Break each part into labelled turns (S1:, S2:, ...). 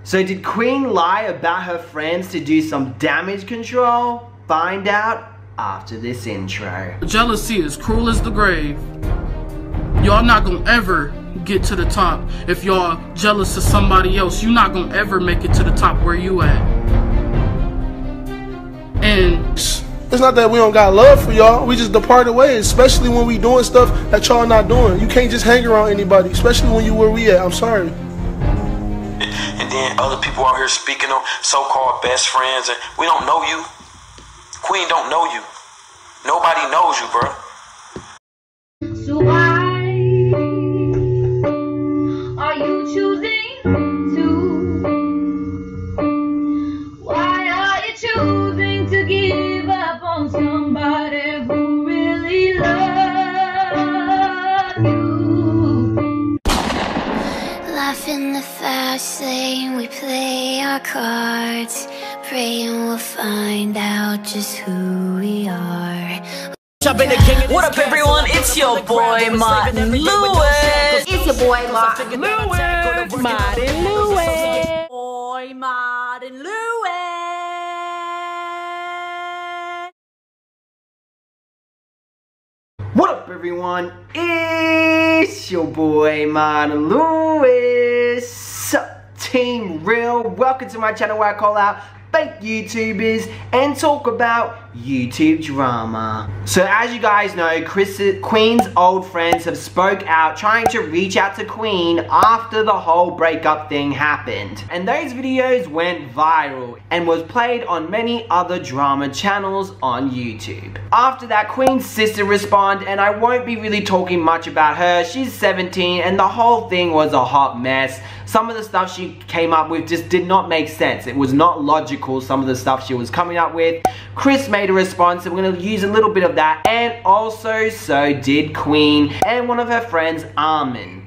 S1: So did Queen lie about her friends to do some damage control? Find out after this intro.
S2: Jealousy is cruel as the grave. Y'all not gonna ever get to the top. If y'all jealous of somebody else, you're not gonna ever make it to the top where you at. And
S3: it's not that we don't got love for y'all, we just departed ways, especially when we doing stuff that y'all not doing. You can't just hang around anybody, especially when you where we at. I'm sorry.
S4: And then other people out here speaking on so-called best friends, and we don't know you. Queen don't know you. Nobody knows you, bro.
S5: So why are you choosing to? Why are you choosing to give up on somebody who really loves you?
S6: Life in the fast lane, we play our cards, praying we'll find out just who we are.
S7: What up, everyone? It's your boy Martin Lewis.
S8: It's your boy Martin Lewis.
S7: Martin Lewis. Boy Martin Lewis.
S1: What up, everyone? It's your boy Martin Lewis. Sup, Team Real. Welcome to my channel where I call out fake YouTubers and talk about YouTube drama. So as you guys know, Queen's old friends have spoke out trying to reach out to Queen after the whole breakup thing happened. And those videos went viral and was played on many other drama channels on YouTube. After that, Queen's sister responded, and I won't be really talking much about her. She's 17 and the whole thing was a hot mess. Some of the stuff she came up with just did not make sense. It was not logical, some of the stuff she was coming up with. Chris made a response, and we're going to use a little bit of that. And also, so did Queen and one of her friends, Armin.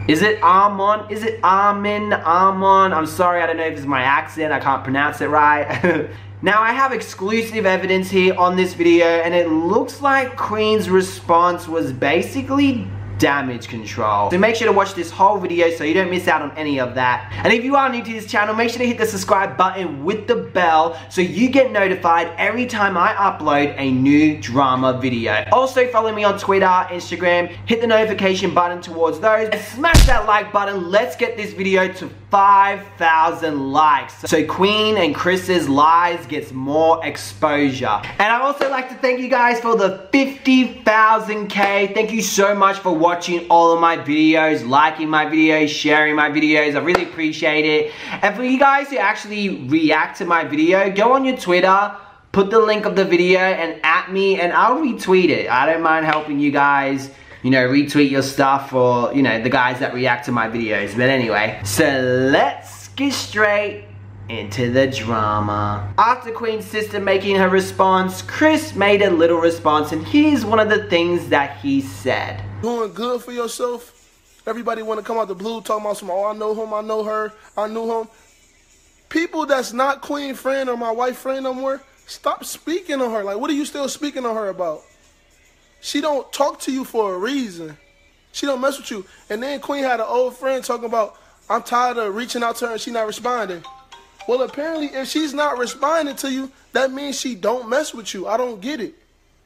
S1: Is it Armon? Is it Armin? Armon? I'm sorry, I don't know if it's my accent. I can't pronounce it right. Now, I have exclusive evidence here on this video, and it looks like Queen's response was basically damage control. So make sure to watch this whole video so you don't miss out on any of that. And if you are new to this channel, make sure to hit the subscribe button with the bell so you get notified every time I upload a new drama video. Also follow me on Twitter, Instagram, hit the notification button towards those, and smash that like button. Let's get this video to 5,000 likes so Queen and Chris's lies gets more exposure. And I'd also like to thank you guys for the 50,000K. Thank you so much for watching all of my videos, liking my videos, sharing my videos. I really appreciate it. And for you guys who actually react to my video, go on your Twitter, put the link of the video and at me, and I'll retweet it. I don't mind helping you guys, you know, retweet your stuff for, you know, the guys that react to my videos. But anyway, so let's get straight into the drama. After Queen's sister making her response, Chris made a little response, and here's one of the things that he said.
S3: Doing good for yourself. Everybody want to come out the blue talking about some, oh, I know him, I know her, I knew him. People that's not Queen friend or my wife friend no more, stop speaking on her. Like, what are you still speaking on her about? She don't talk to you for a reason. She don't mess with you. And then Queen had an old friend talking about, I'm tired of reaching out to her and she not responding. Well, apparently, if she's not responding to you, that means she don't mess with you. I don't get it.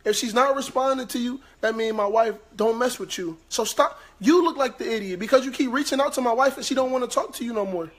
S3: If she's not responding to you, that means my wife don't mess with you. So stop. You look like the idiot because you keep reaching out to my wife and she don't want to talk to you no more.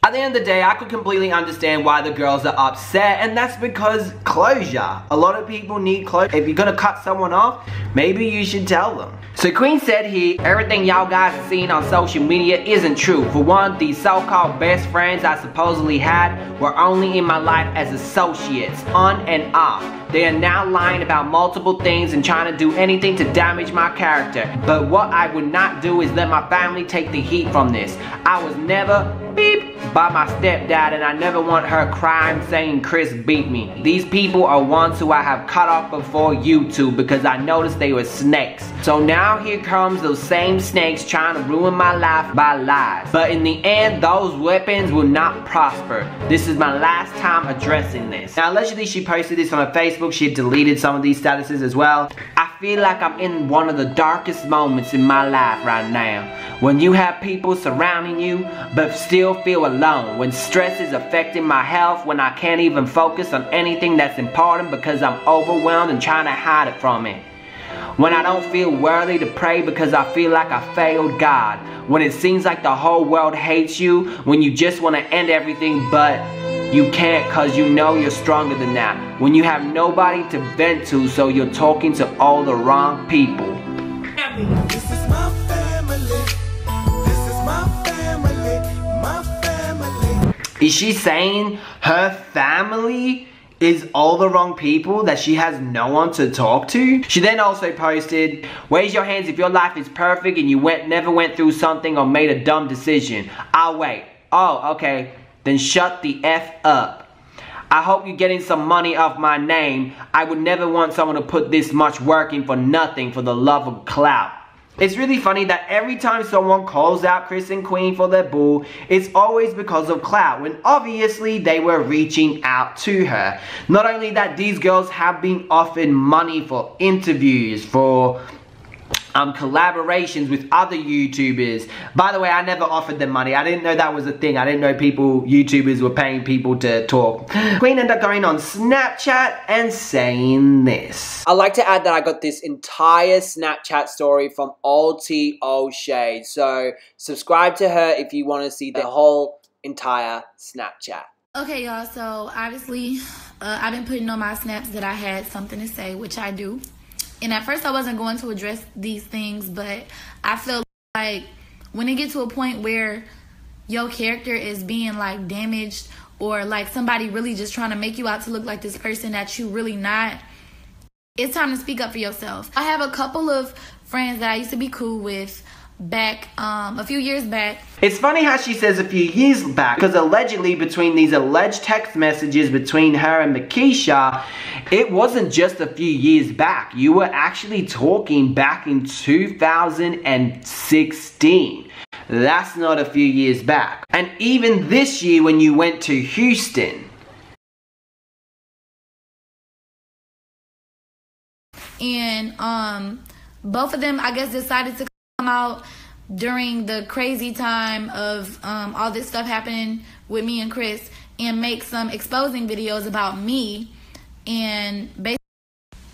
S1: At the end of the day, I could completely understand why the girls are upset, and that's because closure. A lot of people need closure. If you're gonna cut someone off, maybe you should tell them. So Queen said here, everything y'all guys have seen on social media isn't true. For one, these so-called best friends I supposedly had were only in my life as associates, on and off. They are now lying about multiple things and trying to do anything to damage my character. But what I would not do is let my family take the heat from this. I was never beep by my stepdad, and I never want her crying saying Chris beat me. These people are ones who I have cut off before YouTube because I noticed they were snakes. So now here comes those same snakes trying to ruin my life by lies. But in the end, those weapons will not prosper. This is my last time addressing this. Now allegedly she posted this on her Facebook. She had deleted some of these statuses as well. I feel like I'm in one of the darkest moments in my life right now. When you have people surrounding you, but still feel alone. When stress is affecting my health, when I can't even focus on anything that's important because I'm overwhelmed and trying to hide it from it. When I don't feel worthy to pray because I feel like I failed God. When it seems like the whole world hates you. When you just want to end everything but you can't cause you know you're stronger than that. When you have nobody to vent to, so you're talking to all the wrong people.
S9: This is my family. This is my family. My family.
S1: Is she saying her family is all the wrong people, that she has no one to talk to? She then also posted, raise your hands if your life is perfect and you never went through something or made a dumb decision. I'll wait. Oh, okay. Then shut the F up. I hope you're getting some money off my name. I would never want someone to put this much work in for nothing for the love of clout. It's really funny that every time someone calls out Chris and Queen for their bull, it's always because of clout, when obviously they were reaching out to her. Not only that, these girls have been offered money for interviews, for collaborations with other YouTubers. By the way, I never offered them money. I didn't know that was a thing. I didn't know YouTubers were paying people to talk. Queen ended up going on Snapchat and saying this. I'd like to add that I got this entire Snapchat story from All Shade. So subscribe to her if you want to see the whole entire Snapchat.
S10: Okay, y'all, so obviously I've been putting on my snaps that I had something to say, which I do. And at first I wasn't going to address these things, but I feel like when it gets to a point where your character is being like damaged, or like somebody really just trying to make you out to look like this person that you really not, it's time to speak up for yourself. I have a couple of friends that I used to be cool with back a few years back.
S1: It's funny how she says a few years back, because allegedly between these alleged text messages between her and Markishs, it wasn't just a few years back. You were actually talking back in 2016. That's not a few years back. And even this year when you went to Houston.
S10: And both of them, I guess, decided to come out during the crazy time of all this stuff happening with me and Chris and make some exposing videos about me. And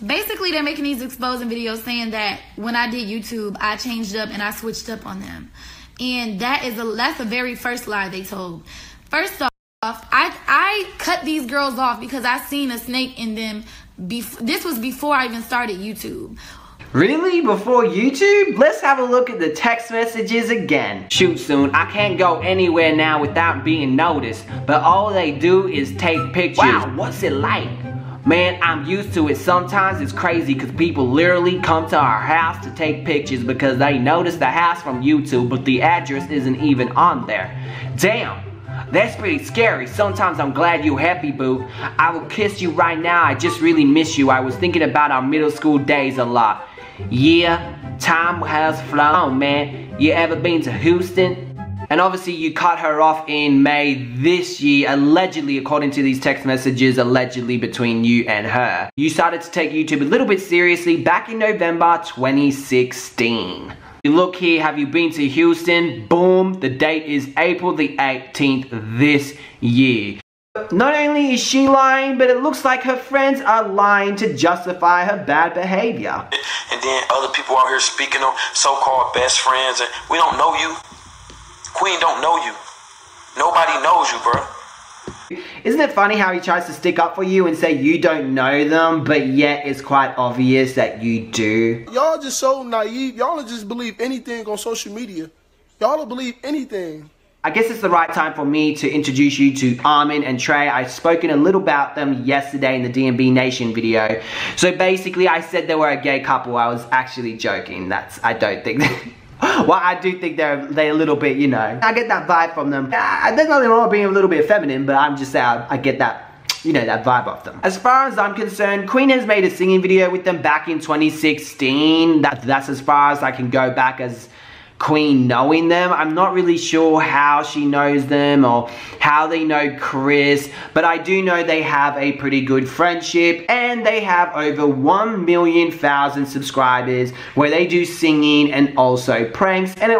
S10: basically they're making these exposing videos saying that when I did YouTube, I changed up and I switched up on them. And that's the very first lie they told. First off, I cut these girls off because I seen a snake in them. This was before I even started YouTube.
S1: Really? Before YouTube? Let's have a look at the text messages again. Shoot soon, I can't go anywhere now without being noticed, but all they do is take pictures. Wow, what's it like? Man, I'm used to it. Sometimes it's crazy because people literally come to our house to take pictures because they noticed the house from YouTube, but the address isn't even on there. Damn. That's pretty scary. Sometimes I'm glad you're happy, boo. I will kiss you right now. I just really miss you. I was thinking about our middle school days a lot. Yeah, time has flown, man. You ever been to Houston? And obviously you cut her off in May this year, allegedly, according to these text messages, allegedly between you and her. You started to take YouTube a little bit seriously back in November 2016. Look here, have you been to Houston? Boom, the date is April the 18th this year. Not only is she lying, but it looks like her friends are lying to justify her bad behavior.
S4: And then other people out here speaking on so-called best friends, and we don't know you. Queen don't know you. Nobody knows you, bro.
S1: Isn't it funny how he tries to stick up for you and say you don't know them, but yet it's quite obvious that you do?
S3: Y'all just so naive. Y'all just believe anything on social media. Y'all don't believe anything.
S1: I guess it's the right time for me to introduce you to Armin and Trey. I've spoken a little about them yesterday in the DMB Nation video. So basically I said they were a gay couple. I was actually joking. I don't think well, I do think they're a little bit, you know, I get that vibe from them. There's nothing wrong with being a little bit feminine, but I'm just saying I get that, you know, that vibe off them. As far as I'm concerned, Queen has made a singing video with them back in 2016. That's as far as I can go back, as Queen knowing them. I'm not really sure how she knows them or how they know Chris, but I do know they have a pretty good friendship, and they have over 1,000,000 subscribers where they do singing and also pranks, and it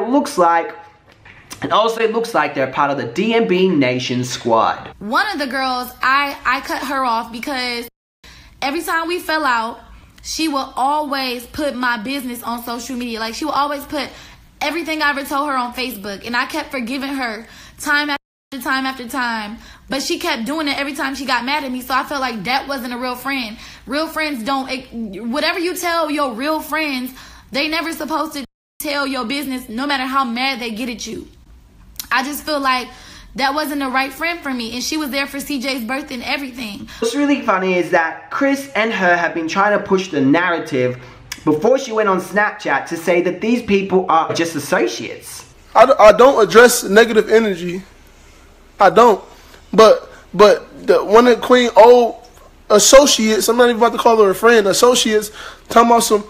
S1: also looks like they're part of the DMB Nation squad.
S10: One of the girls, I cut her off because every time we fell out, she will always put my business on social media. Like, she will always put everything I ever told her on Facebook, and I kept forgiving her time after time after time, but she kept doing it every time she got mad at me. So I felt like that wasn't a real friend. Real friends don't, whatever you tell your real friends, they never supposed to tell your business no matter how mad they get at you. I just feel like that wasn't the right friend for me, and she was there for CJ's birthday and everything.
S1: What's really funny is that Chris and her have been trying to push the narrative before she went on Snapchat to say that these people are just associates.
S3: I don't address negative energy. I don't. But one of the Queen old associates, I'm not even about to call her a friend, associates, talking about some,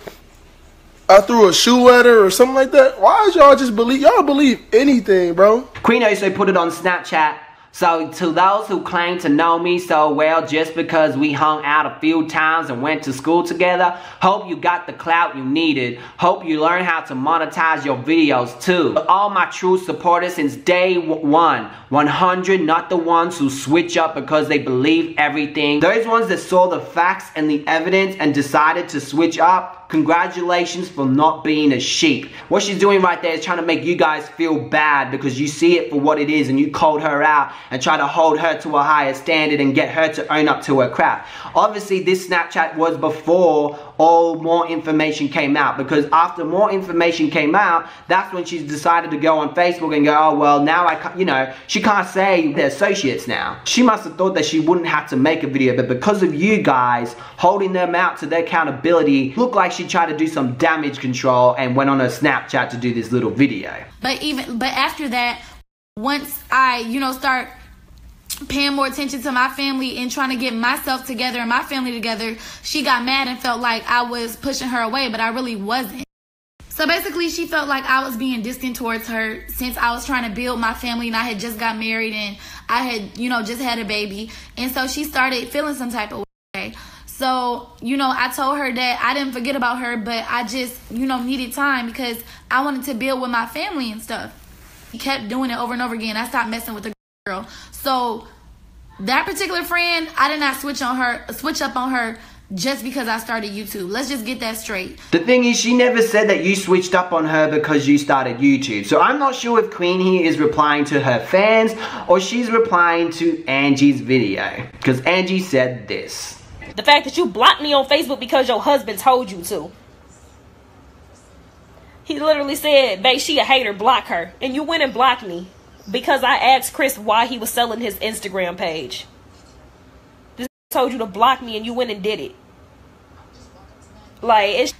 S3: I threw a shoe at her or something like that. Why is y'all just believe, y'all believe anything, bro?
S1: Queen also put it on Snapchat. So to those who claim to know me so well just because we hung out a few times and went to school together, hope you got the clout you needed. Hope you learn how to monetize your videos too. All my true supporters since day one, 100, not the ones who switch up because they believe everything. Those ones that saw the facts and the evidence and decided to switch up, congratulations for not being a sheep. What she's doing right there is trying to make you guys feel bad because you see it for what it is and you called her out and try to hold her to a higher standard and get her to own up to her crap. Obviously, this Snapchat was before all more information came out, because after more information came out, that's when she's decided to go on Facebook and go, oh well, now I can't, you know, she can't say they're associates now. She must have thought that she wouldn't have to make a video, but because of you guys holding them out to their accountability, looked like she tried to do some damage control and went on her Snapchat to do this little video.
S10: But after that, once I, start paying more attention to my family and trying to get myself together and my family together, she got mad and felt like I was pushing her away, but I really wasn't. So basically, she felt like I was being distant towards her since I was trying to build my family and I had just got married and I had, just had a baby. And so she started feeling some type of way. So, I told her that I didn't forget about her, but I just, needed time because I wanted to build with my family and stuff. She kept doing it over and over again. I stopped messing with the girl. So that particular friend, I did not switch up on her just because I started YouTube. Let's just get that straight.
S1: The thing is, she never said that you switched up on her because you started YouTube. So I'm not sure if Queen here is replying to her fans or she's replying to Angie's video. Because Angie said this.
S8: The fact that you blocked me on Facebook because your husband told you to. He literally said, babe, she a hater, block her. And you went and blocked me because I asked Chris why he was selling his Instagram page. This told you to block me and you went and did it.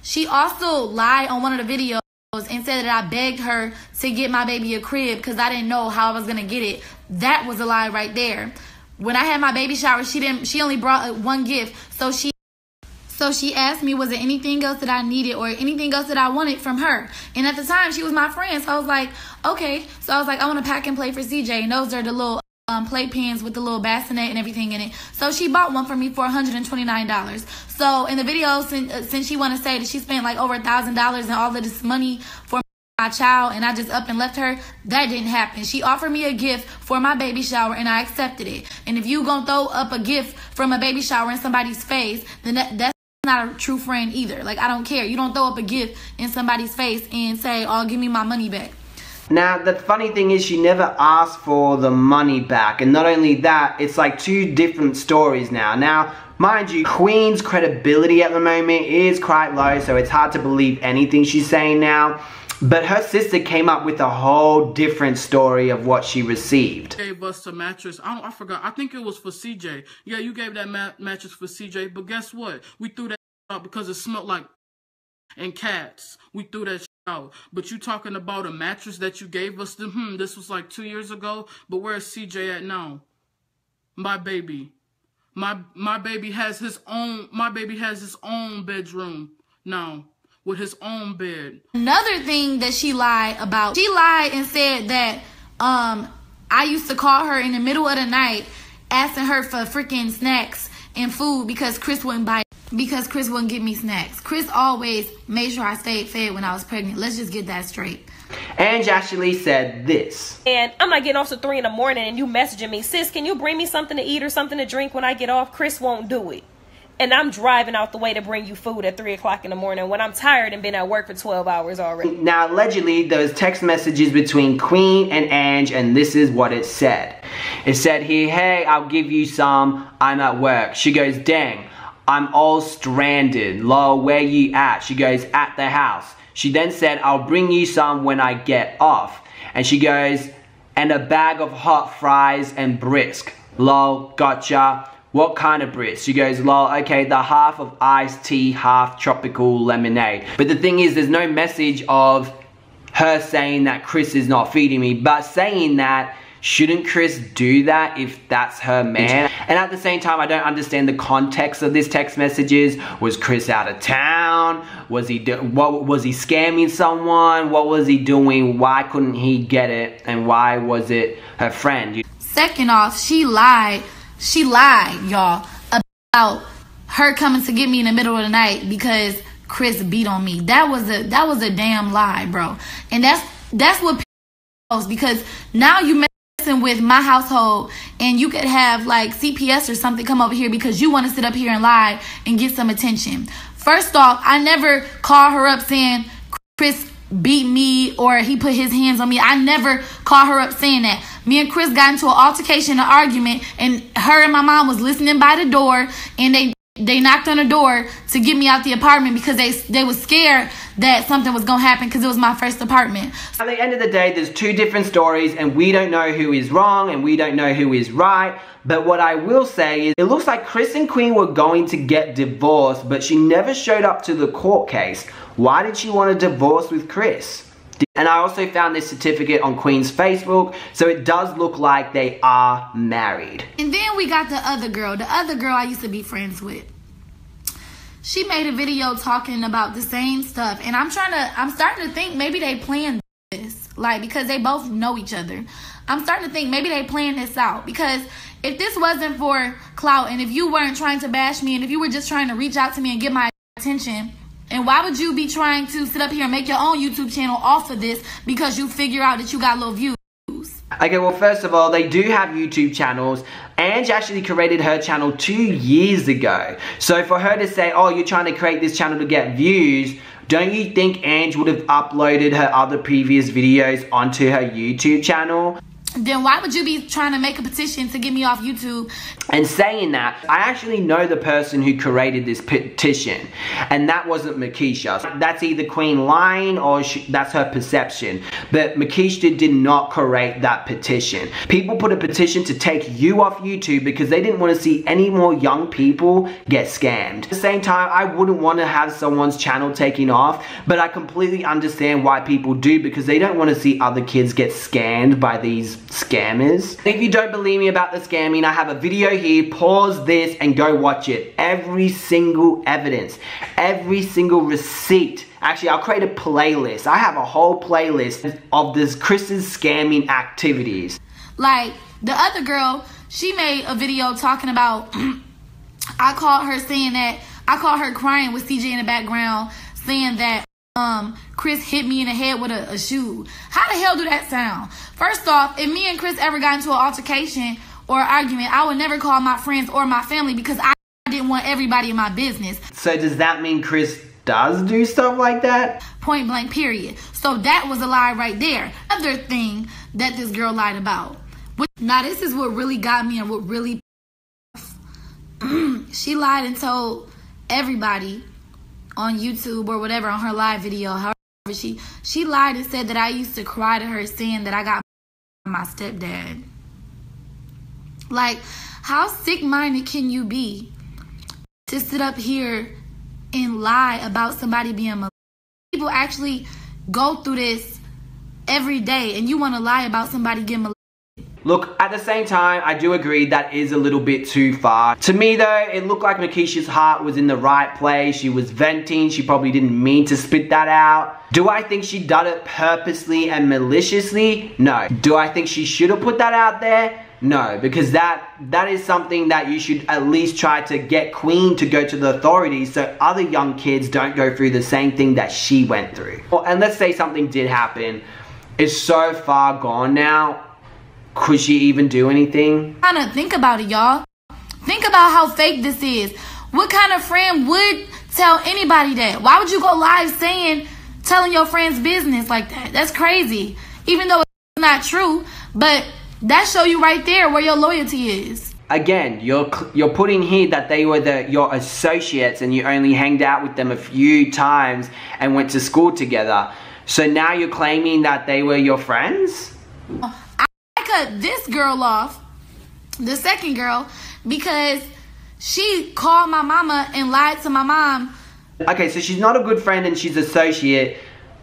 S10: She also lied on one of the videos and said that I begged her to get my baby a crib because I didn't know how I was going to get it. That was a lie right there. When I had my baby shower, she only brought one gift. So she asked me, was there anything else that I needed or anything else that I wanted from her? And at the time, she was my friend. So I was like, okay. So I was like, I want to pack and play for CJ. And those are the little playpens with the little bassinet and everything in it. So she bought one for me for $129. So in the video, since she want to say that she spent like over $1,000 and all of this money for my child and I just up and left her, that didn't happen. She offered me a gift for my baby shower and I accepted it. And if you gonna throw up a gift from a baby shower in somebody's face, then that's not a true friend either. Like, I don't care. You don't throw up a gift in somebody's face and say, oh, give me my money back.
S1: Now, the funny thing is she never asked for the money back. And not only that, it's like two different stories now. Now, mind you, Queen's credibility at the moment is quite low, so it's hard to believe anything she's saying now. But her sister came up with a whole different story of what she received.
S2: Gave us a mattress. I forgot. I think it was for CJ. Yeah, you gave that mattress for CJ. But guess what? We threw that out because it smelled like and cats. We threw that out. But you talking about a mattress that you gave us? This was like 2 years ago. But where's CJ at now? My baby. My baby has his own. My baby has his own bedroom now. with his own bed.
S10: Another thing that she lied about, she lied and said that I used to call her in the middle of the night asking her for freaking snacks and food because Chris wouldn't give me snacks. Chris always made sure I stayed fed when I was pregnant. Let's just get that straight.
S1: Ange actually said this.
S8: And I'm not getting off till 3 in the morning and you messaging me, sis, can you bring me something to eat or something to drink when I get off? Chris won't do it. And I'm driving out the way to bring you food at 3 o'clock in the morning when I'm tired and been at work for 12 hours already.
S1: Now, allegedly, there was text messages between Queen and Ange, and this is what it said. It said here, hey, I'll give you some, I'm at work. She goes, dang, I'm all stranded. Lol, where you at? She goes, at the house. She then said, I'll bring you some when I get off. And she goes, and a bag of hot fries and brisk. Lol, gotcha. What kind of brisk? She goes, lol, okay, the half of iced tea, half tropical lemonade. But the thing is, there's no message of her saying that Chris is not feeding me, but saying that, shouldn't Chris do that if that's her man? And at the same time, I don't understand the context of this text messages. Was Chris out of town? Was he scamming someone? What was he doing? Why couldn't he get it? And why was it her friend?
S10: Second off, she lied. She lied, y'all, about her coming to get me in the middle of the night because Chris beat on me. That was a damn lie, bro. And that's what people knows, because now you with my household and you could have like CPS or something come over here because you want to sit up here and lie and get some attention. First off, I never call her up saying Chris beat me or he put his hands on me. I never call her up saying that. Me and Chris got into an altercation, an argument, and her and my mom was listening by the door, and they knocked on the door to get me out the apartment because they was scared that something was going to happen because it was my first apartment.
S1: At the end of the day, there's two different stories and we don't know who is wrong and we don't know who is right. But what I will say is it looks like Chris and Queen were going to get divorced, but she never showed up to the court case. Why did she want a divorce with Chris? And I also found this certificate on Queen's Facebook, so it does look like they are married.
S10: And then we got the other girl I used to be friends with. She made a video talking about the same stuff, and I'm starting to think maybe they planned this, like, because they both know each other. I'm starting to think maybe they planned this out, because if this wasn't for clout, and if you weren't trying to bash me, and if you were just trying to reach out to me and get my attention, and why would you be trying to sit up here and make your own YouTube channel off of this because you figure out that you got low views?
S1: Okay, well, first of all, they do have YouTube channels. Ange actually created her channel 2 years ago. So for her to say, oh, you're trying to create this channel to get views, don't you think Ange would have uploaded her other previous videos onto her YouTube channel?
S10: Then why would you be trying to make a petition to get me off YouTube?
S1: And saying that, I actually know the person who created this petition, and that wasn't Markishs. That's either Queen lying or that's her perception. But Markishs did not create that petition. People put a petition to take you off YouTube because they didn't want to see any more young people get scammed. At the same time, I wouldn't want to have someone's channel taken off, but I completely understand why people do, because they don't want to see other kids get scammed by these scammers. If you don't believe me about the scamming, I have a video here. Pause this and go watch it. Every single evidence, every single receipt. Actually, I'll create a playlist. I have a whole playlist of this Chris's scamming activities.
S10: Like the other girl, she made a video talking about I called her crying with CJ in the background saying that Chris hit me in the head with a shoe. How the hell do that sound? First off, if me and Chris ever got into an altercation or an argument, I would never call my friends or my family because I didn't want everybody in my business.
S1: So does that mean Chris does do stuff like that?
S10: Point blank, period. So that was a lie right there. Other thing that this girl lied about. Now this is what really got me and what really she lied and told everybody on YouTube or whatever on her live video, however she lied and said that I used to cry to her saying that I got my stepdad. Like, how sick-minded can you be to sit up here and lie about somebody being molested? People actually go through this every day, and you want to lie about somebody getting molested.
S1: Look, at the same time, I do agree that is a little bit too far. To me though, it looked like Markishs' heart was in the right place. She was venting. She probably didn't mean to spit that out. Do I think she done it purposely and maliciously? No. Do I think she should have put that out there? No, because that is something that you should at least try to get Queen to go to the authorities so other young kids don't go through the same thing that she went through. Well, and let's say something did happen. It's so far gone now. Could she even do anything?
S10: Kind of think about it, y'all. Think about how fake this is. What kind of friend would tell anybody that? Why would you go live telling your friend's business like that? That's crazy. Even though it's not true, but that show you right there where your loyalty is.
S1: Again, you're putting here that they were your associates and you only hanged out with them a few times and went to school together. So now you're claiming that they were your friends?
S10: I cut this girl off, the second girl, because she called my mama and lied to my mom.
S1: Okay, so she's not a good friend and she's associate,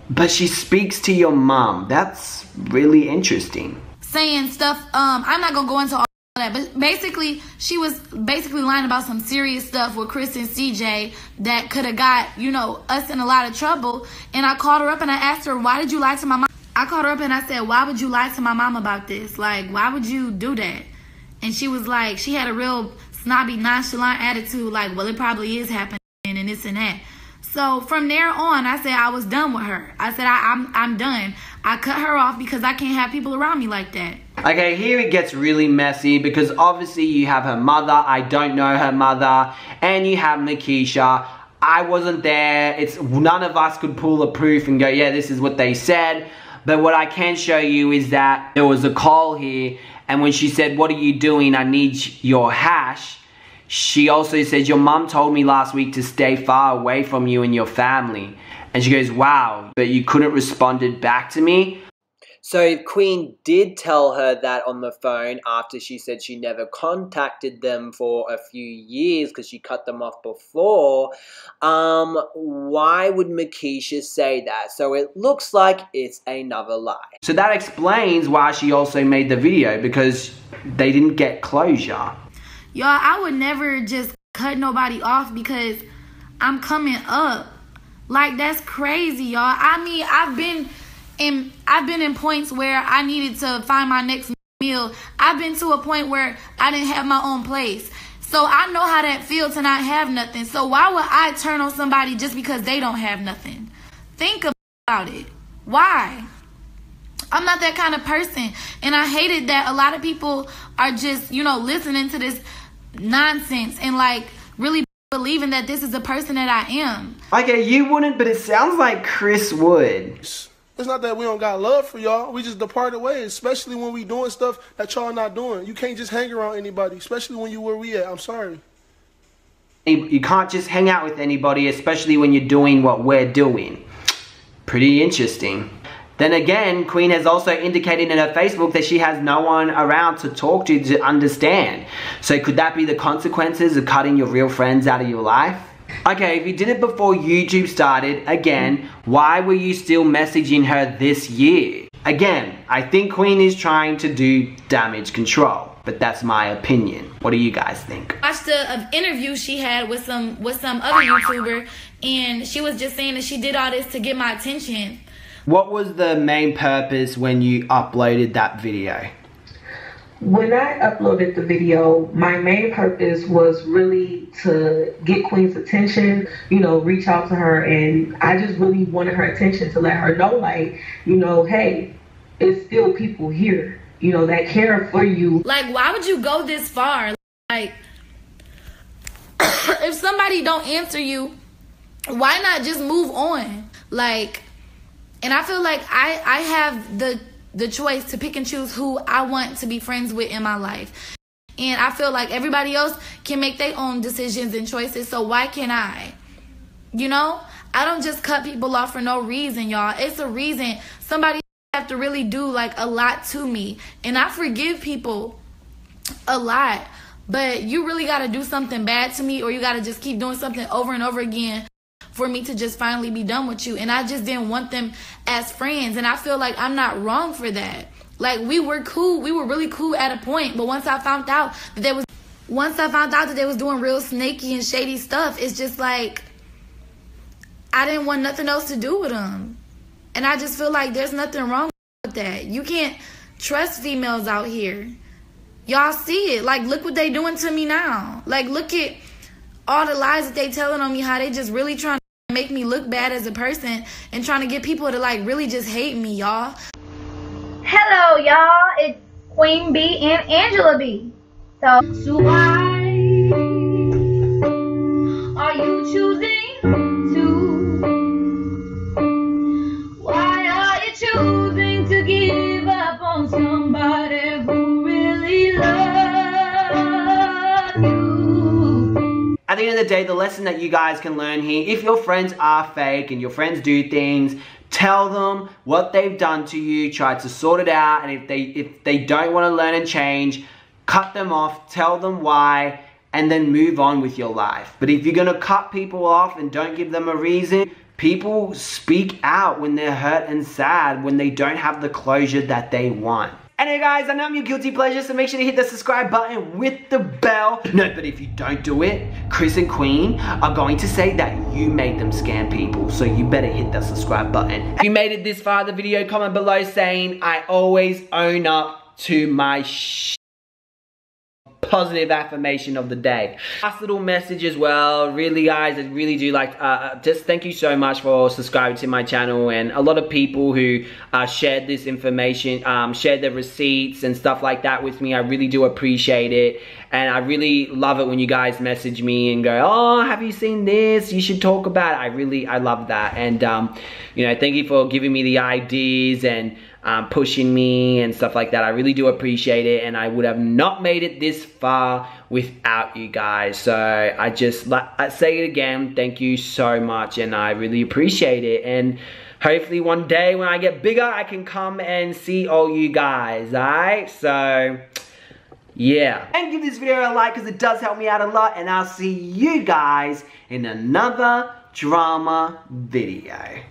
S1: but she speaks to your mom. That's really interesting.
S10: Saying stuff, I'm not gonna go into all that, but basically, she was basically lying about some serious stuff with Chris and CJ that could have got, you know, us in a lot of trouble. And I called her up and I asked her, why did you lie to my mom? I called her up and I said, why would you lie to my mom about this? Like, why would you do that? And she was like, she had a real snobby, nonchalant attitude, like, well, it probably is happening and this and that. So from there on, I said I was done with her. I said, I'm done. I cut her off because I can't have people around me like that.
S1: Okay, here it gets really messy because obviously you have her mother, I don't know her mother, and you have Markishs. I wasn't there. None of us could pull a proof and go, yeah, this is what they said. But what I can show you is that there was a call here, and when she said, what are you doing? I need your hash. She also says, your mum told me last week to stay far away from you and your family. And she goes, wow, but you couldn't responded back to me. So Queen did tell her that on the phone after she said she never contacted them for a few years because she cut them off before. Why would Markishs say that? So it looks like it's another lie. So that explains why she also made the video, because they didn't get closure.
S10: Y'all, I would never just cut nobody off because I'm coming up. Like, that's crazy, y'all. I mean, I've been in points where I needed to find my next meal. I've been to a point where I didn't have my own place. So I know how that feels to not have nothing. So why would I turn on somebody just because they don't have nothing? Think about it. Why? I'm not that kind of person. And I hated that a lot of people are just, you know, listening to this nonsense and like really believing that this is the person that I am.
S1: Okay, you wouldn't, but it sounds like Chris would.
S3: It's not that we don't got love for y'all. We just departed ways, especially when we doing stuff that y'all not doing. You can't just hang around anybody, especially when you where we at. I'm sorry.
S1: You can't just hang out with anybody, especially when you're doing what we're doing. Pretty interesting. Then again, Queen has also indicated in her Facebook that she has no one around to talk to understand. So could that be the consequences of cutting your real friends out of your life? Okay, if you did it before YouTube started, again, why were you still messaging her this year? Again, I think Queen is trying to do damage control, but that's my opinion. What do you guys think?
S10: I watched an interview she had with some other YouTuber, and she was just saying that she did all this to get my attention.
S1: What was the main purpose when you uploaded that video?
S11: When I uploaded the video, my main purpose was really to get Queen's attention, you know, reach out to her, and I just really wanted her attention to let her know, like, you know, hey, it's still people here, you know, that care for you.
S10: Like, why would you go this far? Like, if somebody don't answer you, why not just move on? Like, and I feel like I have the choice to pick and choose who I want to be friends with in my life. And I feel like everybody else can make their own decisions and choices, so why can't I? You know? I don't just cut people off for no reason, y'all. It's a reason. Somebody have to really do like a lot to me. And I forgive people a lot. But you really got to do something bad to me, or you got to just keep doing something over and over again for me to just finally be done with you. And I just didn't want them as friends. And I feel like I'm not wrong for that. Like, we were cool. We were really cool at a point. But once I found out that they was doing real snaky and shady stuff, it's just like, I didn't want nothing else to do with them. And I just feel like there's nothing wrong with that. You can't trust females out here. Y'all see it. Like, look what they doing to me now. Like, look at all the lies that they telling on me, how they just really trying to make me look bad as a person and trying to get people to, like, really just hate me, y'all.
S5: Hello, y'all. It's Queen B and Angela B. So why are you choosing to? Why are you choosing to give up on somebody who really loves you?
S1: At the end of the day, the lesson that you guys can learn here, if your friends are fake and your friends do things, tell them what they've done to you, try to sort it out, and if they don't want to learn and change, cut them off, tell them why, and then move on with your life. But if you're going to cut people off and don't give them a reason, people speak out when they're hurt and sad, when they don't have the closure that they want. Anyway guys, I know I'm your guilty pleasure, so make sure to hit the subscribe button with the bell. No, but if you don't do it, Chris and Queen are going to say that you made them scam people, so you better hit the subscribe button. If you made it this far in the video, comment below saying I always own up to my positive affirmation of the day. Last little message as well, really guys, I really do like, just thank you so much for subscribing to my channel, and a lot of people who shared this information, shared their receipts and stuff like that with me. I really do appreciate it, and I really love it when you guys message me and go, oh, have you seen this? You should talk about it. I love that, and you know, thank you for giving me the ideas and pushing me and stuff like that. I really do appreciate it, and I would have not made it this far without you guys. So I say it again, thank you so much, and I really appreciate it. And hopefully one day when I get bigger, I can come and see all you guys, alright? So yeah, and give this video a like because it does help me out a lot, and I'll see you guys in another drama video.